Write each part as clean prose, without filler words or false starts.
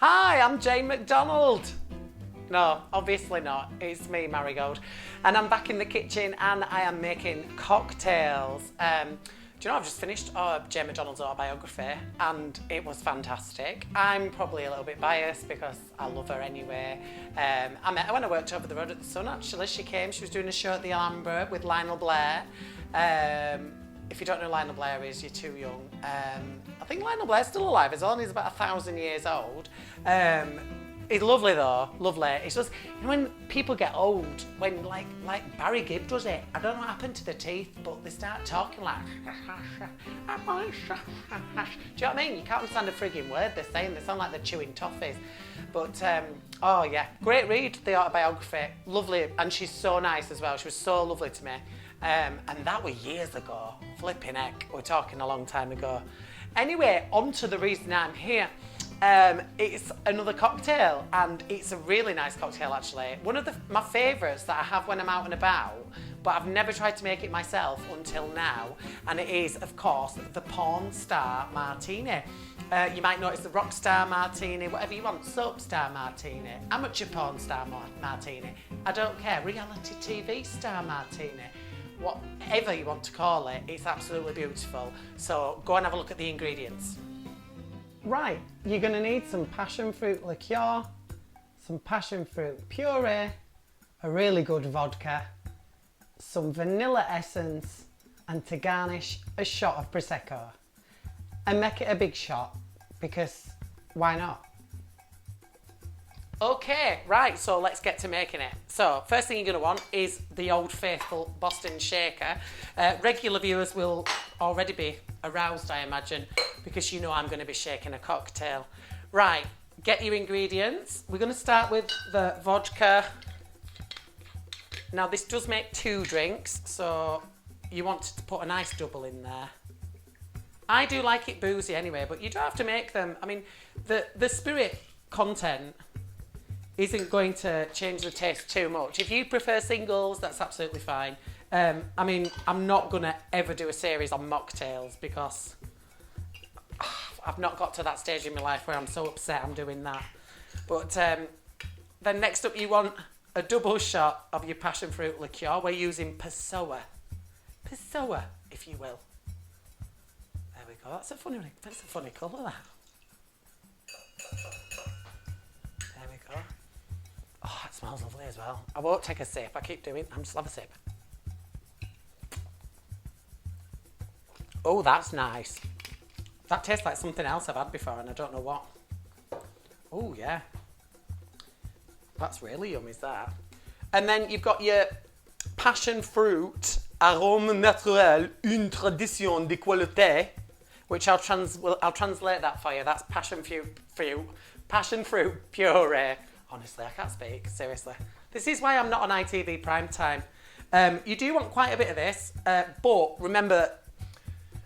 Hi, I'm Jane McDonald. No, obviously not. It's me, Marigold. And I'm back in the kitchen and I am making cocktails. Do you know, I've just finished Jane McDonald's autobiography and it was fantastic. I'm probably a little bit biased because I love her anyway. I met her when I worked over the road at the Sun, actually. She was doing a show at the Alhambra with Lionel Blair. If you don't know who Lionel Blair is, you're too young. I think Lionel Blair's still alive. He's only about 1,000 years old. He's lovely though, lovely. It's just, you know, when people get old, when like Barry Gibb does it, I don't know what happened to the teeth, but they start talking like, do you know what I mean? You can't understand a frigging word they're saying. They sound like they're chewing toffees. But, oh yeah, great read, the autobiography, lovely. And she's so nice as well. She was so lovely to me. And that was years ago, flipping heck. We're talking a long time ago. Anyway, on to the reason I'm here. It's another cocktail and it's a really nice cocktail actually. One of my favourites that I have when I'm out and about, but I've never tried to make it myself until now, and it is of course the Pornstar Martini. You might notice the Rockstar Martini, whatever you want, Soapstar Martini, Amateur Pornstar Martini, I don't care, Reality TV Star Martini. Whatever you want to call it, it's absolutely beautiful. So go and have a look at the ingredients. Right, you're going to need some passion fruit liqueur, some passion fruit puree, a really good vodka, some vanilla essence, and to garnish, a shot of Prosecco. And make it a big shot, because why not? Okay, right, so let's get to making it. So, first thing you're going to want is the old faithful Boston shaker. Regular viewers will already be aroused, I imagine, because you know I'm going to be shaking a cocktail. Right, get your ingredients. We're going to start with the vodka. Now, this does make 2 drinks, so you want to put a nice double in there. I do like it boozy anyway, but you don't have to make them. I mean, the spirit content isn't going to change the taste too much. If you prefer singles, that's absolutely fine. I mean, I'm not going to ever do a series on mocktails because I've not got to that stage in my life where I'm so upset I'm doing that. But then next up you want a double shot of your passion fruit liqueur. We're using Passoa. Passoa, if you will. There we go. That's a funny colour, that. There we go. Oh, it smells lovely as well. I won't take a sip. I keep doing. I'm just have a sip. Oh, that's nice. That tastes like something else I've had before and I don't know what. Oh, yeah. That's really yummy, is that? And then you've got your passion fruit, arôme naturel, une tradition de qualité, which I'll translate that for you. That's passion fruit puree. Honestly, I can't speak, seriously. This is why I'm not on ITV primetime. You do want quite a bit of this, but remember,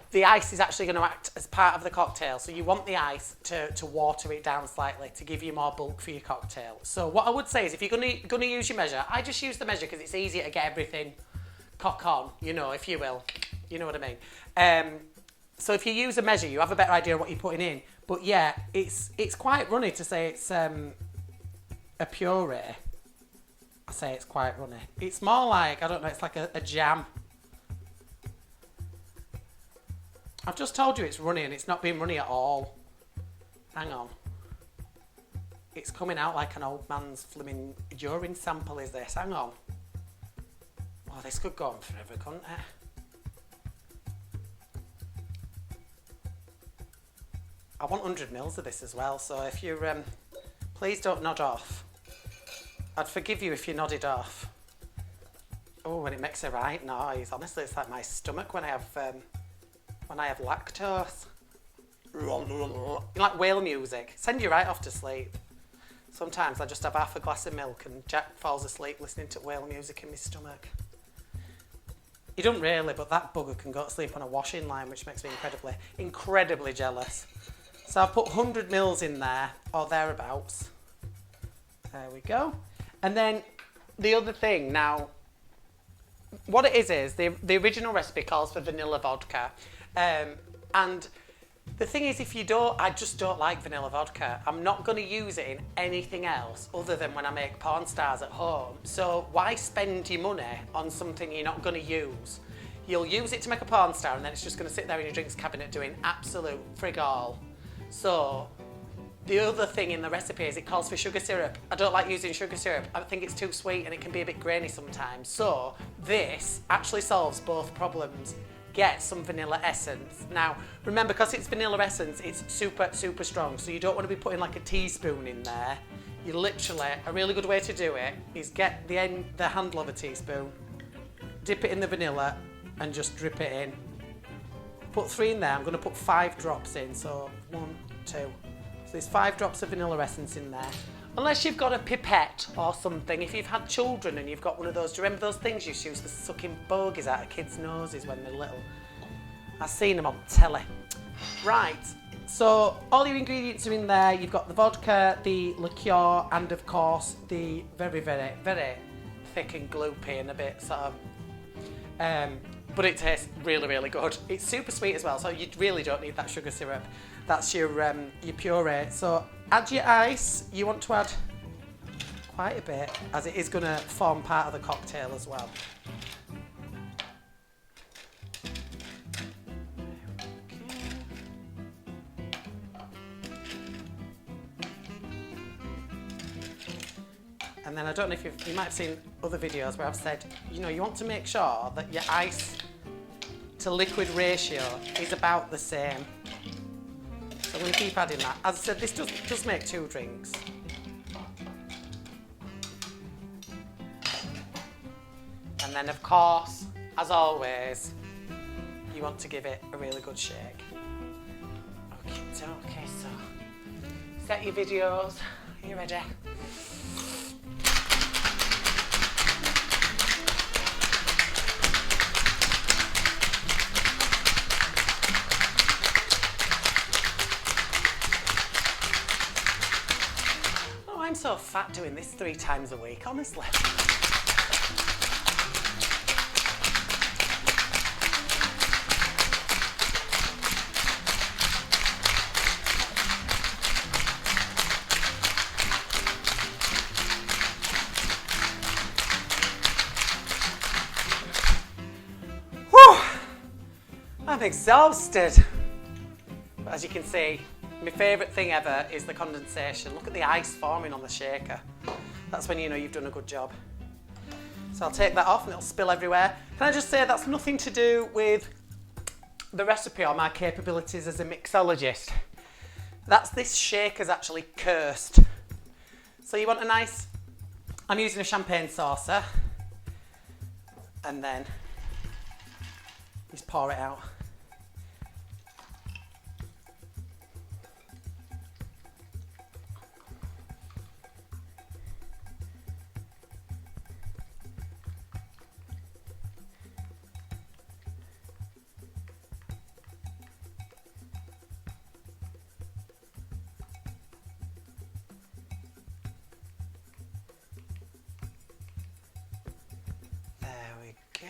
the ice is actually going to act as part of the cocktail, so you want the ice to water it down slightly to give you more bulk for your cocktail. So what I would say is if you're going to use your measure, I just use the measure because it's easier to get everything cock on, you know, if you will. You know what I mean? So if you use a measure, you have a better idea of what you're putting in. But yeah, it's quite runny to say it's a puree. I say it's quite runny. It's more like, I don't know, it's like a jam. I've just told you it's runny and it's not been runny at all. Hang on. It's coming out like an old man's flimming urine sample, is this? Hang on. Oh, this could go on forever, couldn't it? I want 100 mils of this as well, so if you're... please don't nod off. I'd forgive you if you nodded off. Oh, and it makes a right noise. Honestly, it's like my stomach when I have lactose. You like whale music. Send you right off to sleep. Sometimes I just have half a glass of milk and Jack falls asleep listening to whale music in my stomach. You don't really, but that bugger can go to sleep on a washing line, which makes me incredibly jealous. So I've put 100 mils in there, or thereabouts. There we go. And then the other thing, now, what it is the original recipe calls for vanilla vodka. And The thing is, if you don't, I just don't like vanilla vodka. I'm not going to use it in anything else other than when I make porn stars at home. So why spend your money on something you're not going to use? You'll use it to make a porn star and then it's just going to sit there in your drinks cabinet doing absolute frig all. So the other thing in the recipe is it calls for sugar syrup. I don't like using sugar syrup. I think it's too sweet and it can be a bit grainy sometimes. So this actually solves both problems. Get some vanilla essence. Now, remember, because it's vanilla essence, it's super, super strong. So you don't want to be putting like a teaspoon in there. You literally, a really good way to do it is get the handle of a teaspoon, dip it in the vanilla and just drip it in. Put 3 in there. I'm going to put 5 drops in. So 1, 2. So there's 5 drops of vanilla essence in there. Unless you've got a pipette or something, if you've had children and you've got one of those, do you remember those things you used to use for sucking bogies out of kids' noses when they're little? I've seen them on telly. Right, so all your ingredients are in there. You've got the vodka, the liqueur, and of course the very, very, very thick and gloopy and a bit sort of, but it tastes really, really good. It's super sweet as well, so you really don't need that sugar syrup. That's your puree. So add your ice. You want to add quite a bit, as it is going to form part of the cocktail as well. And then I don't know if you might have seen other videos where I've said, you know, you want to make sure that your ice to liquid ratio is about the same. So I'm going to keep adding that. As I said, this does make 2 drinks. And then of course, as always, you want to give it a really good shake. Okay, so set your videos. Are you ready? I'm so fat doing this 3 times a week, honestly. Whew! I'm exhausted. But as you can see, my favourite thing ever is the condensation. Look at the ice forming on the shaker. That's when you know you've done a good job. So I'll take that off and it'll spill everywhere. Can I just say that's nothing to do with the recipe or my capabilities as a mixologist. That's this shaker's actually cursed. So you want a nice, I'm using a champagne saucer, and then just pour it out. Go.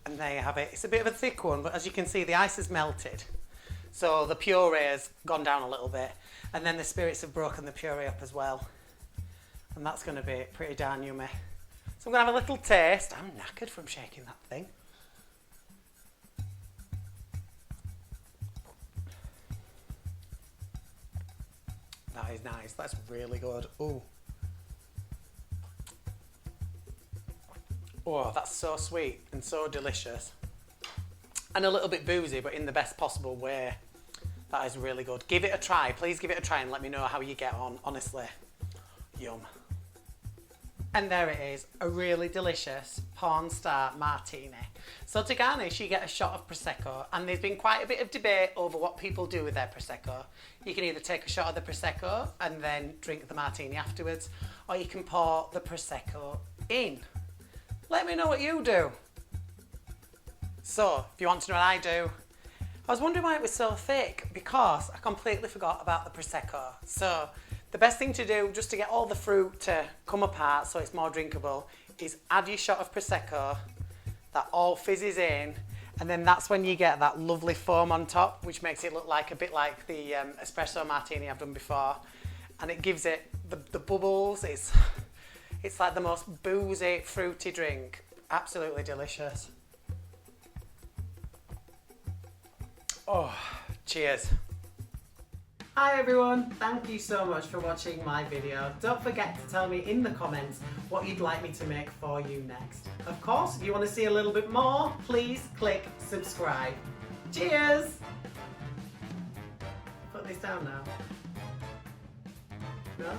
And there you have it. It's a bit of a thick one, but as you can see, the ice has melted. So the puree has gone down a little bit. And then the spirits have broken the puree up as well. And that's going to be pretty darn yummy. So I'm going to have a little taste. I'm knackered from shaking that thing. That is nice. That's really good. Ooh. Oh, that's so sweet and so delicious. And a little bit boozy, but in the best possible way. That is really good. Give it a try. Please give it a try and let me know how you get on. Honestly. Yum. And there it is, a really delicious Pornstar Martini. So to garnish, you get a shot of Prosecco, and there's been quite a bit of debate over what people do with their Prosecco. You can either take a shot of the Prosecco and then drink the Martini afterwards, or you can pour the Prosecco in. Let me know what you do. So, if you want to know what I do, I was wondering why it was so thick because I completely forgot about the Prosecco. So the best thing to do, just to get all the fruit to come apart so it's more drinkable, is add your shot of Prosecco. That all fizzes in, and then that's when you get that lovely foam on top, which makes it look like a bit like the espresso martini I've done before. And it gives it the bubbles. It's like the most boozy, fruity drink. Absolutely delicious. Oh, cheers. Hi everyone, thank you so much for watching my video. Don't forget to tell me in the comments what you'd like me to make for you next. Of course, if you want to see a little bit more, please click subscribe. Cheers! Put this down now. No?